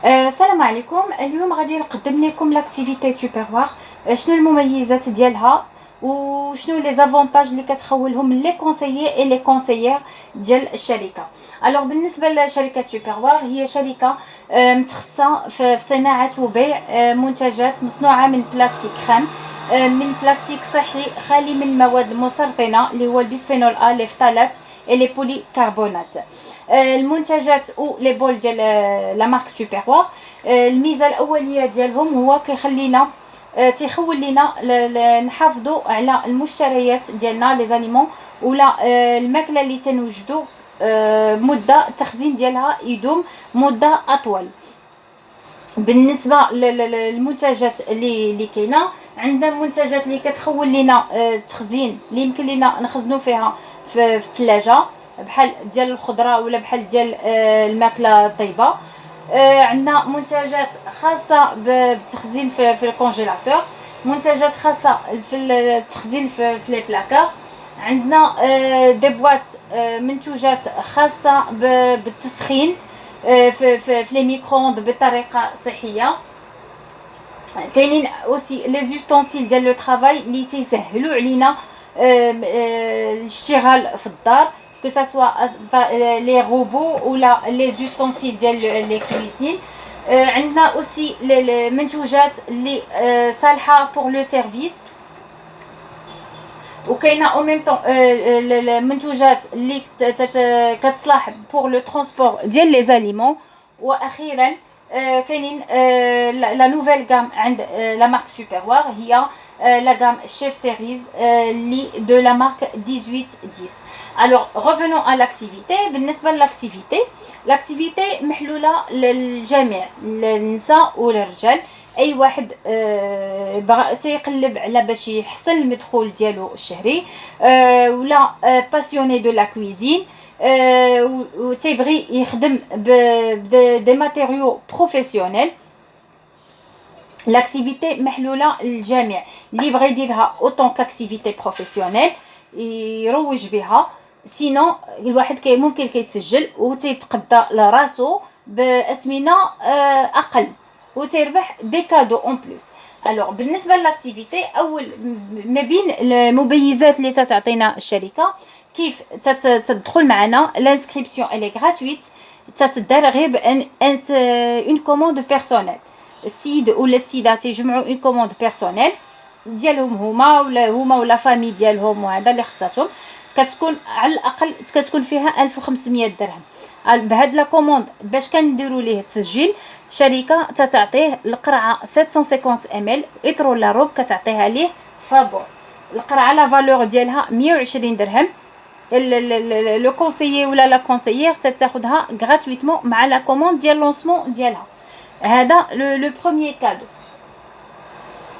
السلام عليكم. اليوم غادي نقدم لكم لاكتيفيتي تupperware. شنو المميزات ديالها وشنو لي زافونتاج اللي كتخولهم لي كونسيي اي لي كونسيير ديال الشركه. الوغ بالنسبه لشركه تupperware هي شركه متخصصه في صناعه وبيع منتجات مصنوعه من بلاستيك خام، من بلاستيك صحي خالي من المواد المسرطنه اللي هو البيسفينول ا، لي فتالات اي لي بولي كربونات. المنتجات او لي بول ديال لا مارك تupperware، الميزه الاوليه ديالهم هو كيخلينا تيخول لينا نحافظوا على المشتريات ديالنا لي زاليمون ولا الماكله اللي تنوجدوا مده التخزين ديالها يدوم مده اطول. بالنسبه للمنتجات اللي كاينه عندنا منتجات اللي كتخول لينا التخزين اللي يمكن لينا نخزنوا فيها في الثلاجه، بحال ديال الخضره ولا بحال ديال الماكله الطيبه. عندنا منتجات خاصه بالتخزين في الكونجيلاتور، منتجات خاصه في التخزين في لي بلاكار. عندنا دي بواط منتوجات خاصه بالتسخين في لي ميكرووند بطريقه صحيه. كاينين اوسي لي زوستونسيل ديال لو طرافاي اللي تيسهلوا علينا الاشتغال في الدار، que ça soit les robots ou les ustensiles ديال les cuisines. عندنا اوسي المنتوجات اللي صالحه pour le service، وكاينه او ميم طون المنتوجات اللي كتصلح pour le transport ديال les aliments. واخيرا كاينين لا نوفيل غام عند لا مارك تupperware هي la gamme chef series de la marque 1810. Alors revenons à l'activité. بالنسبه l'activité محلوله للجميع، للنساء وللرجال. اي واحد بغى تيقلب على باش يحسن المدخول ديالو الشهري، ولا باسيوني دو لا كويزين، وتيبغي يخدم دي ماتيريو بروفيسيونيل. لاكتيفيتي محلوله للجميع اللي بغى يديرها اوطون كاكتيفيتي بروفيسيونيل يروج بها. سينو الواحد ممكن كيتسجل وتيتقدى لراسو باثمنه اقل وتيربح دي كادو اون بلوس. الوغ بالنسبه لاكتيفيتي، اول ما بين المميزات اللي تعطينا الشركه كيف تدخل معنا لانسكريبسيون الي غراتويت، تتدار غير اون كوموند بيرسونيل. السيد ولا السيده تيجمعوا اون كوموند بيرسونيل ديالهم هما ولا فامي ديالهم، وهذا اللي خصاتهم كتكون على الاقل كتكون فيها 1500 درهم. بهاد لا كوموند باش كنديروا ليه التسجيل، شركه تتعطيه القرعه 750 ml ايترو لا روب كتعطيها ليه فابور. القرعه لا فالور ديالها 120 درهم. لو كونسيي ولا لا كونسيير تاخذها غراتويتمون مع لا كوموند ديال لونسمون ديالها. هذا لو بروميير كادو.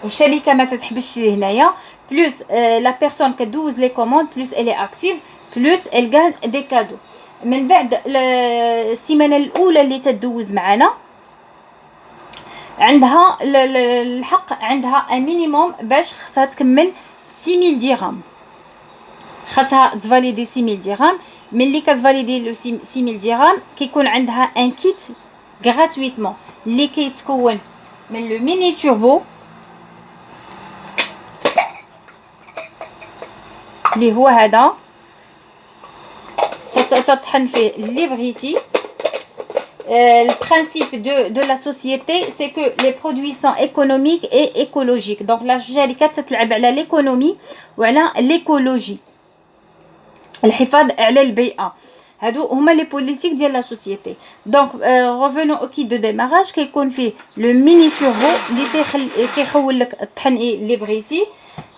والشركه ما تتحبش هنايا بلوس لا بيرسون كدوز لي كوموند بلوس الي اكتيف بلوس ال غان دي كادو. من بعد السيمانه الاولى اللي تدوز معنا عندها الحق، عندها ان مينيموم باش خصها تكمل 6000 درهم، خاصها تفاليدي 6000 درهم. ملي كتفاليدي لو 6000 درهم كيكون عندها ان كيت غراتويتمون اللي كيتكون من لو ميني توربو اللي هو هذا، تطحن فيه اللي بغيتي. Le principe de la société, c'est que les produits sont économiques et écologiques. Donc la شركة تتلعب على l'économie وعلى l'écologie، الحفاظ على البيئة. هادو هما لي بوليتيك ديال لا سوسيتي. دونك revenons au kit de démarrage كيكون فيه لو ميني توربو اللي كيخول لك الطحن اللي بغيتي.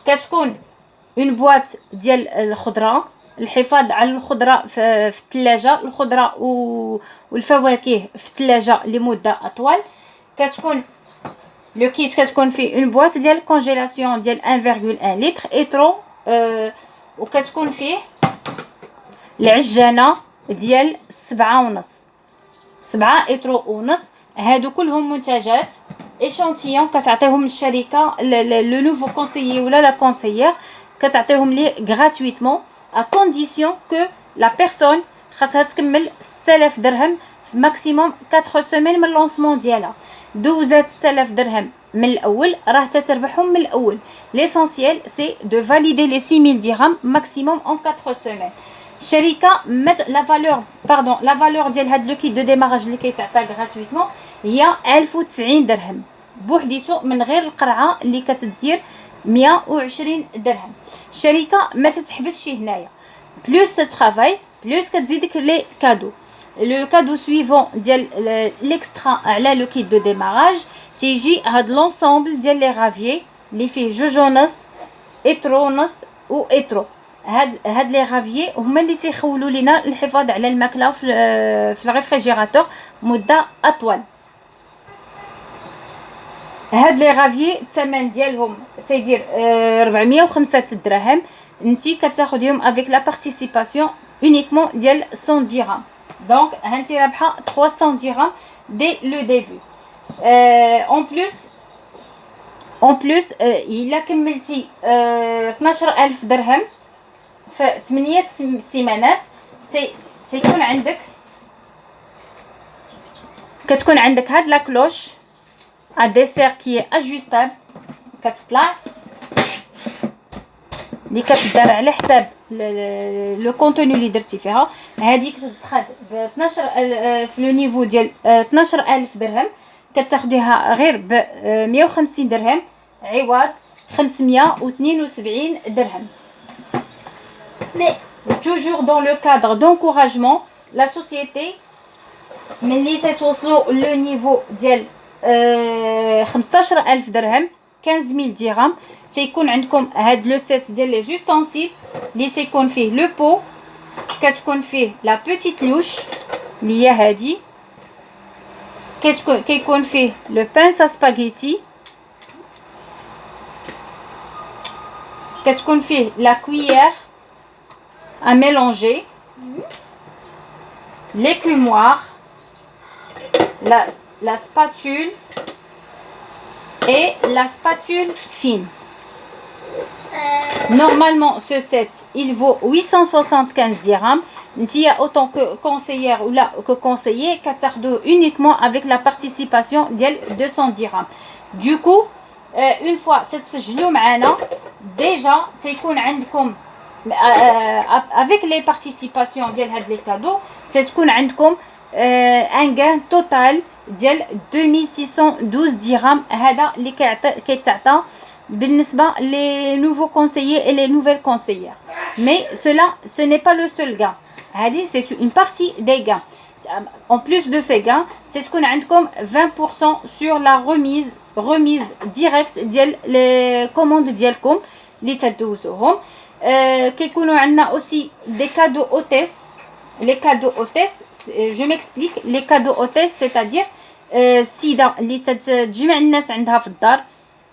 كتكون اون بواط ديال الخضره، الحفاظ على الخضره في الثلاجه، الخضره والفواكه في الثلاجه لمده اطول. كتكون لو كيت كتكون فيه اون بواط ديال كونجيلاسيون ديال 1.1 لتر ايترو، وكتكون فيه العجانه ديال 7 ايترو ونص. هادو كلهم منتجات échantillon كتعطيهم الشركه لو نوفو كونسيي ولا لا كونسيير، كتعطيهم ليه gratuitement à condition que la personne خاصها تكمل 6000 درهم maximum 4 semaines من lancement ديالها. دوزات 6000 درهم من الاول راه تتربحهم من الاول. L'essentiel c'est de valider les 6000 dirhams maximum en 4 semaines. الشركه la valeur ديال هاد لو كيت دو ديماراج اللي كيتعطى gratuitement هي 1090 درهم بوحديته من غير القرعه اللي كتدير 120 درهم. الشركه ما تتحبسش هنايا، بلوس تترافاي بلوس كتزيدك لي كادو. لو كادو سويفون ديال ليكسترا على لو كيت دو ديماراج تيجي هاد لونسومبل ديال لي غافيي اللي فيه جوجونس اترونس و اترو. هاد لي غافيي هما اللي تيخولوا لينا الحفاظ على الماكله في الريفريجيراتور مده اطول. هاد لي غافيي الثمن ديالهم تيدير 405 دراهم. انتي كتاخديهم افيك لا بارتيسيباسيون اونيكمون ديال 100 درهم. دونك هانتي رابحه 300 درهم دي لو ديبي. اون بلوس الا كملتي 12000 درهم في 8 سيمانات تيكون عندك كتكون عندك هاد لا كلوش ا ديسير كي اجوستابل كتطلع اللي كتدار على حساب لو كونتوني اللي درتي فيها. هذيك تتخاد ب 12 في لو نيفو ديال 12000 درهم كتاخديها غير ب 150 درهم عوض 572 درهم. Mais toujours dans le cadre d'encouragement, la société ملي تتوصلوا لو نيفو ديال 15000 درهم 15000 درهم تيكون عندكم هاد لو سيت ديال لي زوستانسيل اللي تيكون فيه لو بو، كتكون فيه لا بوتيت لوش اللي هي هادي، كيكون فيه لو بانس سباغيتي، كتكون فيه لا كويير à mélanger, l'écumoire, la spatule et la spatule fine. Normalement, ce set, il vaut 875 dirhams. Ntia autant que conseillère ou là que conseiller, qu'attardou uniquement avec la participation de 200 dirhams. Du coup, une fois تتسجلوا معنا déjà تيكون عندكم avec les participations ديال هاد لي كادو تتكون عندكم ان غان توتال ديال 2612 درهم. هذا اللي كيتعطى بالنسبه لي نوفو كونسيير et les nouvelles conseillères. Mais cela ce n'est pas le seul gain. هذه c'est une partie des gains. En plus de ces gains تتكون عندكم 20% sur la remise directe ديال les commandes ديالكم اللي تدوزوهم. كيكونوا عندنا aussi des cadeaux hôtesses. Les cadeaux hôtesses, je m'explique. Les cadeaux hôtesses, c'est-à-dire السيده اللي تتجمع الناس عندها في الدار،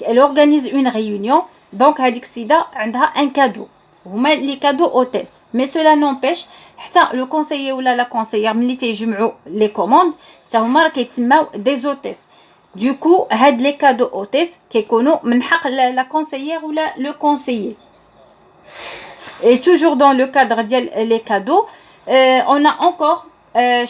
elle organise une réunion, donc هذيك السيده عندها un cadeau. هما لي كادو اوتيس. مي سولا نومبيش حتى لو كونسيي ولا لا كونسيير ملي تيجمعوا لي كوموند حتى هما راه كيتسماو دي زوتيس. دوكو هاد لي كادو اوتيس كيكونوا من حق لا كونسيير ولا لو كونسيي. Et toujours dans le cadre des cadeaux, on a encore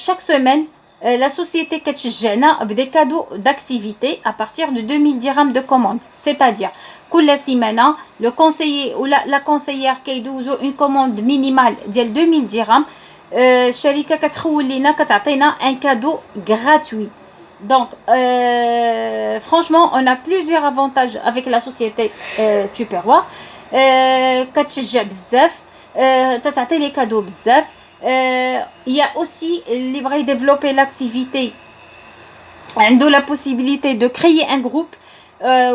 chaque semaine la société كتشجعنا des cadeaux d'activité à partir de 2000 dirhams de commande. C'est-à-dire كل سيمانه le conseiller ou la conseillère كيدوزو une commande minimale ديال 2000 dirhams. الشركه كتخول لينا كتعطينا un cadeau gratuit. Donc franchement on a plusieurs avantages avec la société Tupperware. كتشجع بزاف، تتعطي لي كادو بزاف. il y a aussi اللي بغى développer l'activité عنده la possibilité de créer un groupe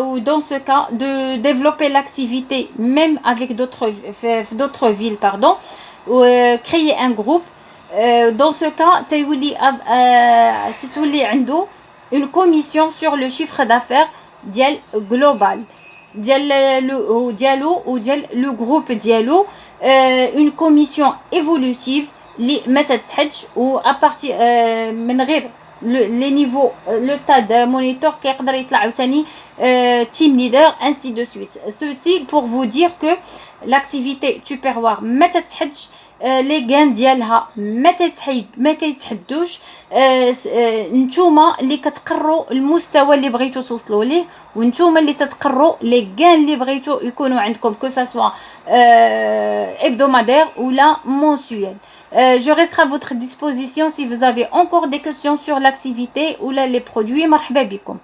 ou dans ce cas de développer l'activité même avec d'autres villes pardon, ou créer un groupe. Dans ce cas تتولي عنده une commission sur le chiffre d'affaires ديال global ديالو وديال لو جروب ديالو. une commission évolutive اللي ما تتحدش و ابارتي من غير لي نيفو لو ستاد مونيتور كيقدر يطلع عاوتاني تيم ليدر ainsi de suite. Ceci pour vous dire que l'activité Tupperware ما تتحدش لي غان ديالها ما كيتحدوش. نتوما اللي كتقرروا المستوى اللي بغيتو توصلوا ليه، ونتوما اللي تتقرروا لي غان اللي بغيتو يكونوا عندكم كو سا سوا hebdomadaire ou là mensuel. Je resterai à votre disposition si vous avez encore des questions sur l'activité ou là les produits. مرحبا بكم.